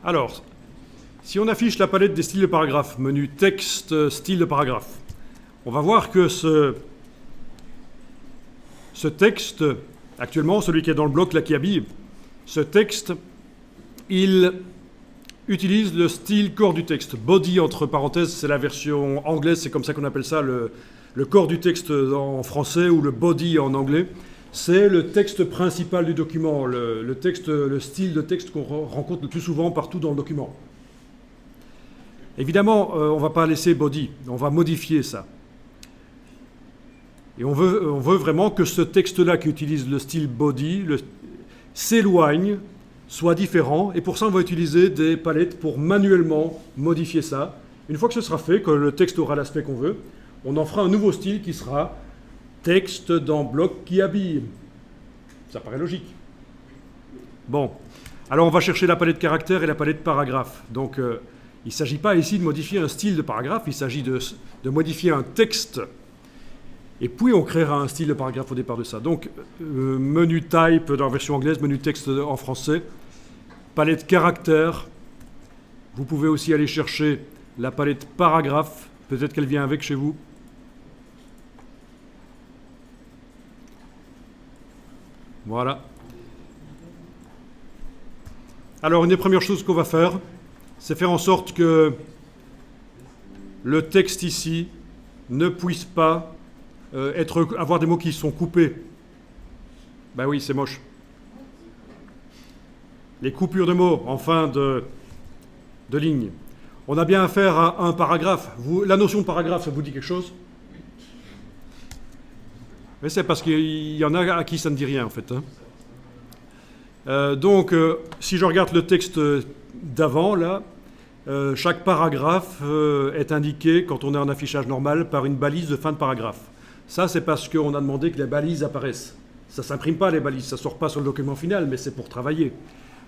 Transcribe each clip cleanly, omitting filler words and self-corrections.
Alors, si on affiche la palette des styles de paragraphe, menu texte, style de paragraphe, on va voir que ce texte, actuellement, celui qui est dans le bloc là qui habille, ce texte, il utilise le style corps du texte. Body, entre parenthèses, c'est la version anglaise, c'est comme ça qu'on appelle ça, le corps du texte en français ou le body en anglais. C'est le texte principal du document, le style de texte qu'on rencontre le plus souvent partout dans le document. Évidemment, on ne va pas laisser body, on va modifier ça. Et on veut vraiment que ce texte-là qui utilise le style body s'éloigne, soit différent, et pour ça on va utiliser des palettes pour manuellement modifier ça. Une fois que ce sera fait, que le texte aura l'aspect qu'on veut, on en fera un nouveau style qui sera texte dans bloc qui habille. Ça paraît logique. Bon, alors on va chercher la palette caractère et la palette paragraphe. Donc il ne s'agit pas ici de modifier un style de paragraphe, il s'agit de modifier un texte. Et puis on créera un style de paragraphe au départ de ça. Donc menu type dans la version anglaise, menu texte en français, palette caractère. Vous pouvez aussi aller chercher la palette paragraphe, peut-être qu'elle vient avec chez vous. Voilà. Alors, une des premières choses qu'on va faire, c'est faire en sorte que le texte ici ne puisse pas avoir des mots qui sont coupés. Ben oui, c'est moche. Les coupures de mots en fin de ligne. On a bien affaire à un paragraphe. La notion de paragraphe, ça vous dit quelque chose ? Mais c'est parce qu'il y en a à qui ça ne dit rien, en fait. Donc, si je regarde le texte d'avant, là, chaque paragraphe est indiqué, quand on est en affichage normal, par une balise de fin de paragraphe. Ça, c'est parce qu'on a demandé que les balises apparaissent. Ça ne s'imprime pas, les balises, ça ne sort pas sur le document final, mais c'est pour travailler.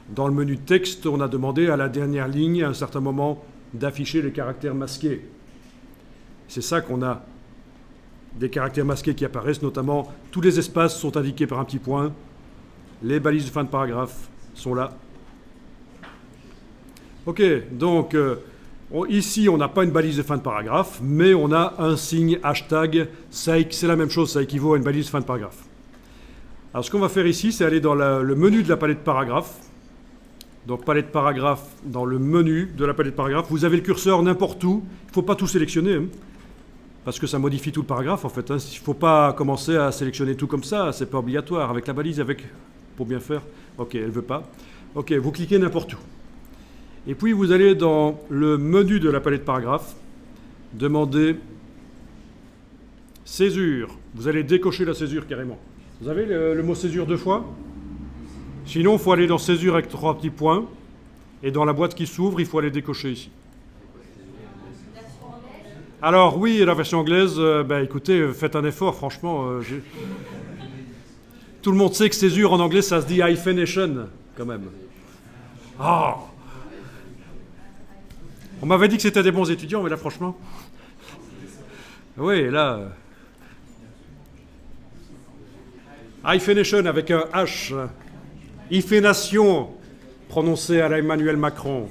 Dans le menu texte, on a demandé à la dernière ligne, à un certain moment, d'afficher les caractères masqués. C'est ça qu'on a. Des caractères masqués qui apparaissent, notamment tous les espaces sont indiqués par un petit point. Les balises de fin de paragraphe sont là. Ok, donc ici on n'a pas une balise de fin de paragraphe, mais on a un signe hashtag, c'est la même chose, ça équivaut à une balise de fin de paragraphe. Alors ce qu'on va faire ici, c'est aller dans le menu de la palette paragraphe. Donc palette paragraphe, dans le menu de la palette paragraphe, vous avez le curseur n'importe où, il ne faut pas tout sélectionner. Parce que ça modifie tout le paragraphe, en fait. Il ne faut pas commencer à sélectionner tout comme ça, c'est pas obligatoire. Avec la balise, pour bien faire. Ok, elle ne veut pas. Ok, vous cliquez n'importe où. Et puis, vous allez dans le menu de la palette paragraphe, demander césure. Vous allez décocher la césure carrément. Vous avez le mot césure 2 fois ? Sinon, il faut aller dans césure avec 3 petits points. Et dans la boîte qui s'ouvre, il faut aller décocher ici. Alors oui, la version anglaise, écoutez, faites un effort, franchement. Tout le monde sait que césure en anglais, ça se dit hyphenation, quand même. Ah, on m'avait dit que c'était des bons étudiants, mais là, franchement... Oui, là... Hyphenation avec un H. Hyphénation, prononcé à la Emmanuel Macron.